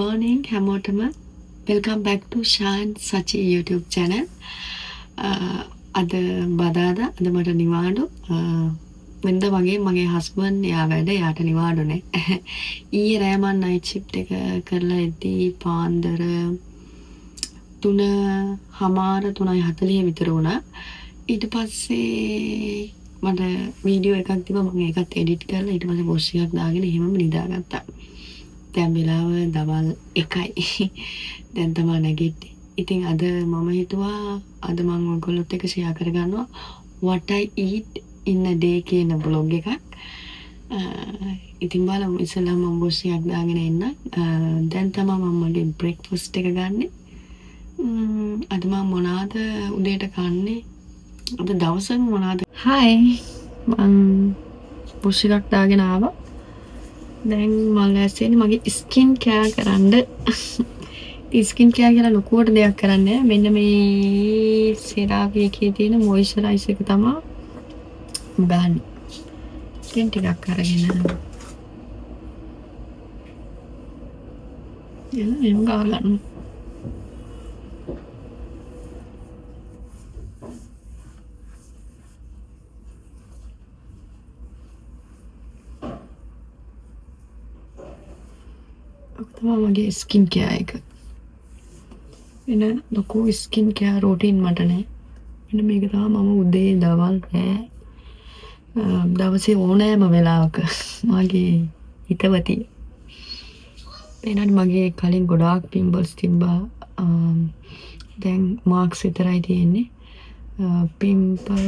morning හැමෝටම welcome back to Shan Sachi YouTube channel. අද බදාදා අද මට නිවාඩු වෙනද වගේ මගේ හස්බන්ඩ් එයා වැඩ යාට නිවාඩු නෑ. ඊයේ රෑ මම night shift එක කරලා එද්දී පාන්දර 3:40 විතර වුණා. ඊට පස්සේ මට වීඩියෝ එකක් තිබ්බා මම ඒකත් එඩිට් කරලා ඊට පස්සේ පොස්ට් එකක් දාගෙන එහෙමම නිදාගත්තා. දැන් වෙලාව දවල් 1යි. දැන් තමයි නැගිට්ටේ. ඉතින් අද මම හිතුවා අද මම ඔයගොල්ලොත් එක්ක ෂෙයා කරගන්නවා what I eat in a day කියන බ්ලොග් එකක්. ඉතින් බලමු ඉස්සෙල්ලා මම පොස්ට් එකක් දාගෙන එන්න. දැන් තමයි මම මගේ බ්‍රේක්ෆාස්ට් එක ගන්නෙ. අද මම මොනවාද උදේට කන්නේ? අද දවසම මොනවාද? hi මම පොස්ට් එකක් දාගෙන ආවා. දැන් මම ඇස්සෙන්නේ මගේ ස්කින් කෙයාර් කරන්න. ස්කින් කෙයාර් කියලා ලොකුවට දෙයක් කරන්නේ නැහැ. මෙන්න මේ CeraVe එකේ තියෙන මොයිස්චරයිසර් එක තමයි ගන්න. ස්කින් ටිකක් අරගෙන එම් ගන්න. මගේ ස්කින් කෙයාර් එක. එන ලොකු ස්කින් කෙයාර් රූටින් මට නැහැ. මෙන්න මේක තමයි මම උදේ දවල් රෑ දවසේ ඕනෑම වෙලාවක මගේ හිතවතිය. එනනම් මගේ කලින් ගොඩාක් පිම්පල්ස් තිබ්බා. දැන් මාක්ස් විතරයි තියෙන්නේ. පිම්පල්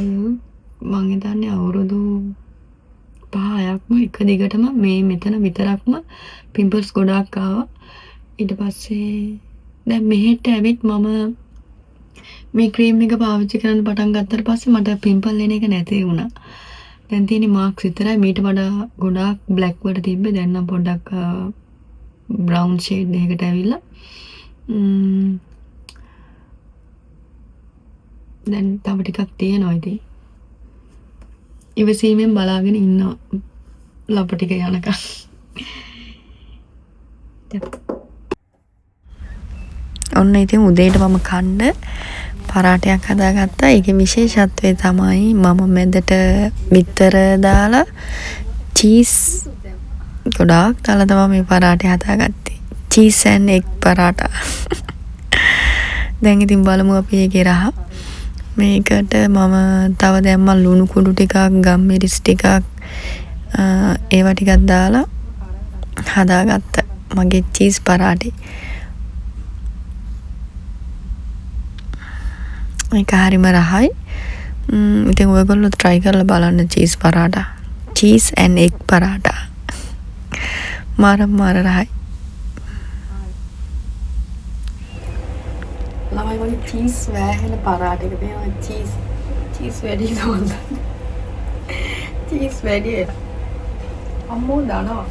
මම හිතන්නේ අවුරුදු 5ක්ම එක දිගටම මේ මෙතන විතරක්ම පිම්පල්ස් ගොඩාක් ආවා. ඊට පස්සේ දැන් මෙහෙට ඇවිත් මම මේ ක්‍රීම් එක පාවිච්චි කරන්න පටන් ගත්තට පස්සේ මට පිම්පල් එන එක නැති වුණා. දැන් තියෙන්නේ මාක්ස් විතරයි. මීට වඩා ගොඩාක් බ්ලැක් වලට තිබ්බේ. දැන් නම් පොඩ්ඩක් බ්‍රවුන් ෂේඩ් එකකට ඇවිල්ලා. දැන් තව ටිකක් තියෙනවා ඉතින්. ඉවසීමෙන් බලාගෙන ඉන්නවා ලප ටික යනකම්. ඔන්න ඉතින් උදේට මම කන්න පරාටයක් හදාගත්තා. ඒකේ විශේෂත්වය තමයි මම මැදට බිත්තර දාලා චීස් ගොඩාක් දාලා තමයි මේ පරාටය හදාගත්තේ. Cheese and egg paratha. දැන් ඉතින් බලමු අපි ඒකේ රහ. මේකට මම තව දැම්ම ලුණු කුඩු ටිකක් ගම්මිරිස් ටිකක් ඒවා ටිකක් දාලා හදාගත්ත මගේ චීස් පරාටේ. මේක හරිම රහයි. ඉතින් ඔයගොල්ලෝ try කරලා බලන්න cheese paratha. Cheese and egg paratha. මාර රහයි. ළමයි වගේ චීස් වැහෙන පරාටයක තියෙනවා. චීස් වැඩි නෝන්ද? චීස් වැඩි අම්මෝ දානවා.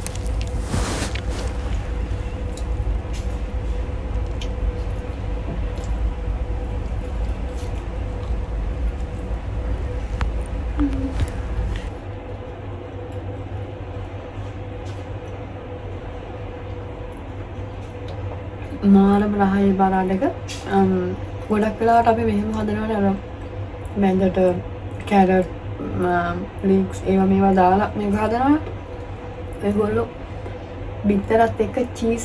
මාරම රහයි පරාටක. ගොඩක් වෙලාවට අපි මෙහෙම හදනවනේ අර මැදට කැරට් ලීක්ස් ඒවා මේවා දාලා මේක හදනවා. ඒගොල්ලෝ බිත්තරත් එක්ක චීස්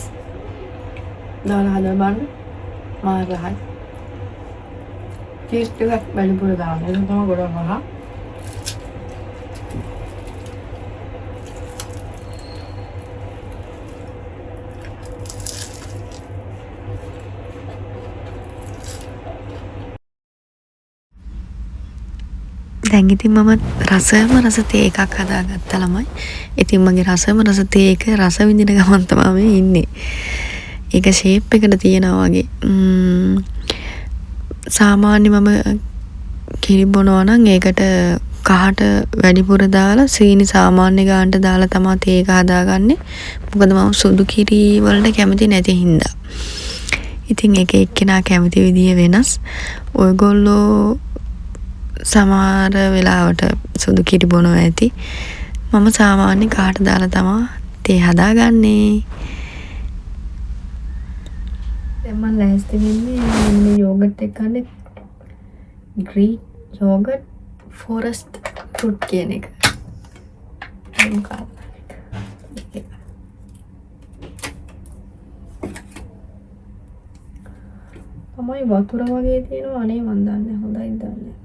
දාලා හදලා බලන්න මාර රහයි. චීස් ටිකක් වැඩිපුර දාන්න. ඒක තමයි ගොඩක් රහ. දැන් ඉතින් මම රසම රස තේ එකක් හදාගත්තා ළමයි. ඉතින් මගේ රසම රස තේ එක රස විඳින ගමන් තමයි ඉන්නේ. ඒක ෂේප් එකට තියෙනවා වගේ. සාමාන්‍ය මම කිරි බොනවා නම් ඒකට කහට වැඩිපුර දාලා සීනි සාමාන්‍ය ගානට දාලා තමයි තේ එක හදාගන්නේ. මොකද මම සුදු කිරි වලට කැමති නැති හින්දා. ඉතින් එක එක්කෙනා කැමති විදිය වෙනස්. ඔයගොල්ලෝ සමහර වෙලාවට සුදු කිරි බොනවා ඇති. මම සාමාන්‍ය කාට දාලා තමයි තේ හදාගන්නේ. දැන් මම ලෑස්ති වෙන්නේ මේ යෝගට් එක කන්නේ ග්‍රීක් යෝගට් ෆොරස්ට් ෆෘට් කියන එක. තමයි වතුර වගේ තියෙනවා. අනේ මන් දන්නේ හොඳයි දන්නේ.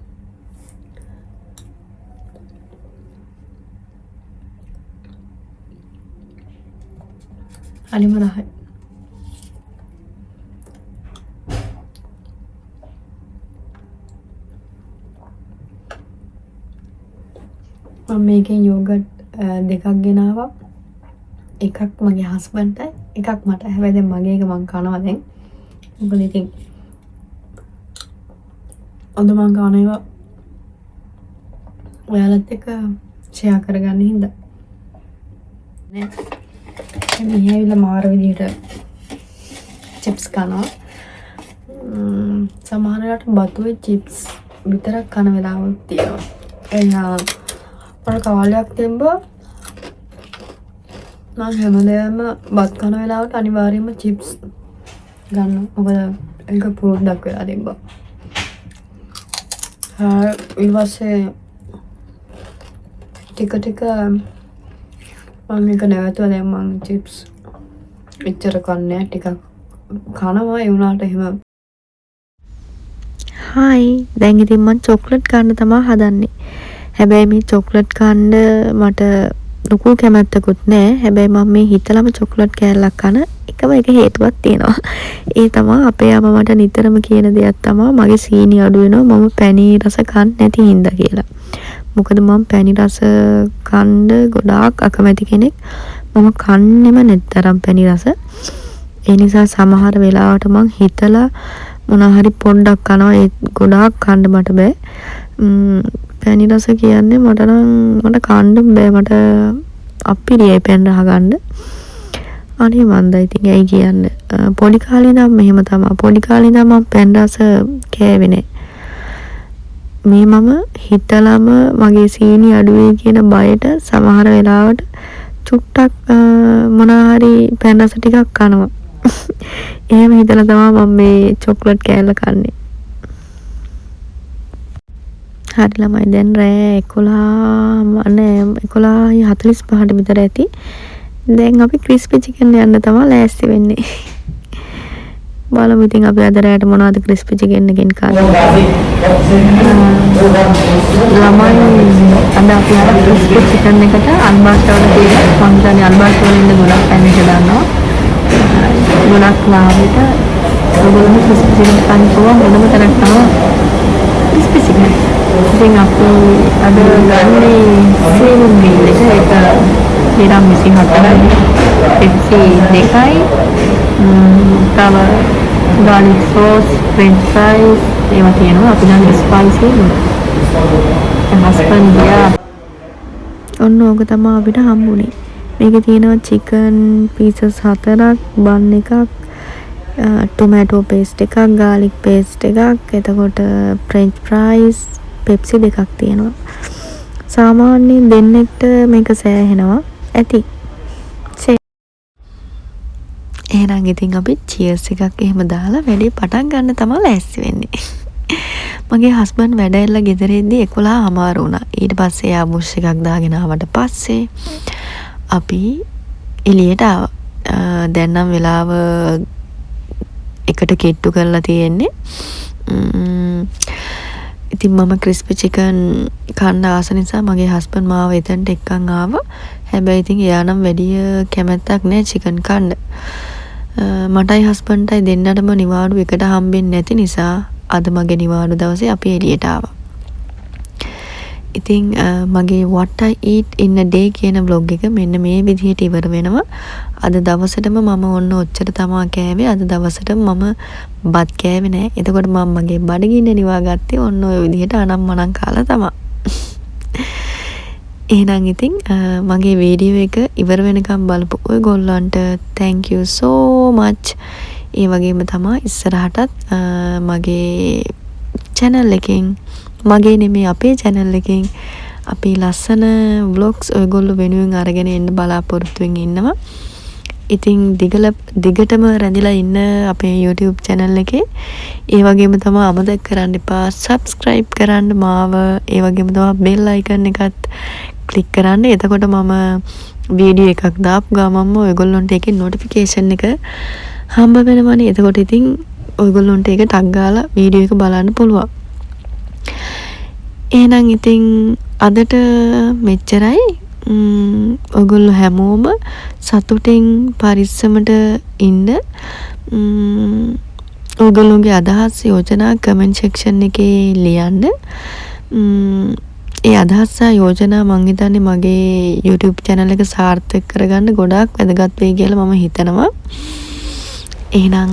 හරිම රහයි. මම මේකෙන් යෝගට් දෙකක් ගෙනාවා. එකක් මගේ හස්බන්ඩ්ටයි එකක් මට. හැබැයි දැන් මගේ එක මං කනවා දැන්. මොකද ඉතින් අද මං කන ඒවා ඔයාලත් එක්ක ෂෙයා කරගන්න හින්දා. නේ මේ ඇවිල්ලා මාර විදිහට චිප්ස් කනවා. සමහර වෙලාවට බතුවේ චිප්ස් විතරක් කන වෙලාවක් තියෙනවා. එයා මම කාලයක් තිබ්බා මම හැමදේම බත් කන වෙලාවට අනිවාර්යයෙන්ම චිප්ස් ගන්නවා. මොකද ඒක පුරුද්දක් වෙලා තිබ්බා. ඊට පස්සේ ටික ටික මම මේක නැවතුවා. දැන් මම චිප්ස් එච්චර කන්නේ ටිකක් කනවා. ඒ වුණාට එහෙම හායි දැන් ඉතින් මම චොක්ලට් කන්න තමයි හදන්නේ. හැබැයි මේ චොක්ලට් කන්න මට ලොකු කැමැත්තකුත් නෑ. හැබැයි මම මේ හිතලම චොක්ලට් කෑල්ලක් කන එකම එක හේතුවක් තියෙනවා. ඒ තමයි අපේ අම්මා මට නිතරම කියන දෙයක් තමයි මගේ සීනි අඩු වෙනවා මම පැණි රස කන්න නැති හින්දා කියලා. මොකද මම පැණි රස කන්න ගොඩාක් අකමැති කෙනෙක්. මම කන්නෙම නැත්තරම් පැණි රස. ඒ නිසා සමහර වෙලාවට මං හිතලා මොනවා හරි පොඩ්ඩක් කනවා. ඒ ගොඩාක් කන්න මට බෑ. පැණි රස කියන්නේ මට කන්න බෑ. මට අප්පිරියයි පැන් රහ ගන්න. අනේ මන්දා ඉතින් ඇයි කියන්නේ. පොඩි කාලේ ඉඳන් මෙහෙම තමයි. පොඩි කාලේ ඉඳන් මම පැන් රස කෑවේ නෑ. මේ මම හිතලම මගේ සීනි අඩු වෙයි කියන බයට සමහර වෙලාවට චුට්ටක් මොනවා හරි පැන් රස ටිකක් කනවා. එහෙම හිතලා තමයි මම මේ චොක්ලට් කෑල්ල කන්නේ. හරි ළමයි දැන් රෑ 11:45ට විතර ඇති. දැන් අපි ක්‍රිස්පි චිකන් යන්න තමයි ලෑස්ති වෙන්නේ. බලමු ඉතින් අපි අද රෑට මොනවද ක්‍රිස්පි චිකන් එකෙන් කාන්නේ. ළමයි අද අපි අර ක්‍රිස්පි චිකන් එකට අල්බාස්ට් වල තියෙන මම හිතන්නේ අල්බාස්ට් වල ඉන්න ගොඩක් පැන් එක දානවා. ගොඩක් ලාභයට ඔයගොල්ලෝ ක්‍රිස්පි චිකන් කන්න පුළුවන් වෙනම තැනක් තමයි ක්‍රිස්පි චිකන්. ඉතින් අපි අද ගන්නේ සේවුම් මීල් එක. ඒක දිරම් 24යි. පෙප්සි 2යි. තව garlic sauce, french fries ඒවා තියෙනවා. අපි නම් ස්පයිසි හස්බන්ඩ් ගියා. ඔන්න ඕක තමයි අපිට හම්බුනේ. මේකේ තියෙනවා chicken pieces 4ක්, bun එකක්, tomato paste එකක්, garlic paste එකක්, එතකොට french fries, pepsi දෙකක් තියෙනවා. සාමාන්‍යයෙන් දෙන්නෙක්ට මේක සෑහෙනවා ඇති. එහෙනම් ඉතින් අපි cheers එකක් එහෙම දාලා වැඩේ පටන් ගන්න තමයි ලෑස්ති වෙන්නේ. මගේ හස්බන්ඩ් වැඩ ඇරලා ගෙදර එද්දී 11:00 වුණා. ඊට පස්සේ එයා බුෂ් එකක් දාගෙන ආවට පස්සේ අපි එළියට ආවා. දැන් නම් වෙලාව එකට කෙට්ටු කරලා තියෙන්නේ. ඉතින් මම ක්‍රිස්පි චිකන් කන්න ආස නිසා මගේ හස්බන්ඩ් මාව එතනට එක්කන් ආවා. හැබැයි ඉතින් එයා නම් වැඩි කැමැත්තක් නැහැ චිකන් කන්න. මටයි හස්බන්ඩ්ටයි දෙන්නටම නිවාඩු එකට හම්බෙන්නේ නැති නිසා අද මගේ නිවාඩු දවසේ අපි එළියට ආවා. ඉතින් මගේ what I eat in a day කියන vlog එක මෙන්න මේ විදිහට ඉවර වෙනවා. අද දවසටම මම ඔන්න ඔච්චර තමයි කෑවේ. අද දවසටම මම බත් කෑවේ නෑ. එතකොට මම මගේ බඩගින්න නිවා ගත්තේ ඔන්න ඔය විදිහට අනම්මනම් කාලා තමයි. එහෙනම් ඉතින් මගේ වීඩියෝ එක ඉවර වෙනකම් බලපු ඔයගොල්ලන්ට thank you so much. ඒ වගේම තමයි ඉස්සරහටත් මගේ channel එකෙන් මගේ නෙමෙයි අපේ channel එකෙන් අපි ලස්සන vlogs ඔයගොල්ලෝ වෙනුවෙන් අරගෙන එන්න බලාපොරොත්තු වෙමින් ඉන්නවා. ඉතින් දිගටම රැඳිලා ඉන්න අපේ YouTube channel එකේ. ඒ වගේම තමයි අමතක කරන්න එපා subscribe කරන්න මාව. ඒ වගේම තමයි bell icon එකත් click කරන්න. එතකොට මම වීඩියෝ එකක් දාපු ගමන්ම ඔයගොල්ලන්ට ඒකේ notification එක හම්බ වෙනවනේ. එතකොට ඉතින් ඔයගොල්ලන්ට ඒක ටක් ගාලා වීඩියෝ එක බලන්න පුළුවන්. එහෙනම් ඉතින් අදට මෙච්චරයි. ඔයගොල්ලෝ හැමෝම සතුටින් පරිස්සමට ඉන්න. ඔයගොල්ලෝගේ අදහස් යෝජනා කමෙන්ට් සෙක්ෂන් එකේ ලියන්න. ඒ අදහස් යෝජනා මං හිතන්නේ මගේ YouTube channel එක සාර්ථක කරගන්න ගොඩාක් වැදගත් වෙයි කියලා මම හිතනවා. එහෙනම්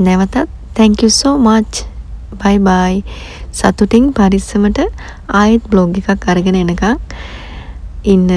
නැවතත් thank you so much. bye bye. සතුටින් පරිස්සමට ආයෙත් බ්ලොග් එකක් අරගෙන එනකම් ඉන්න.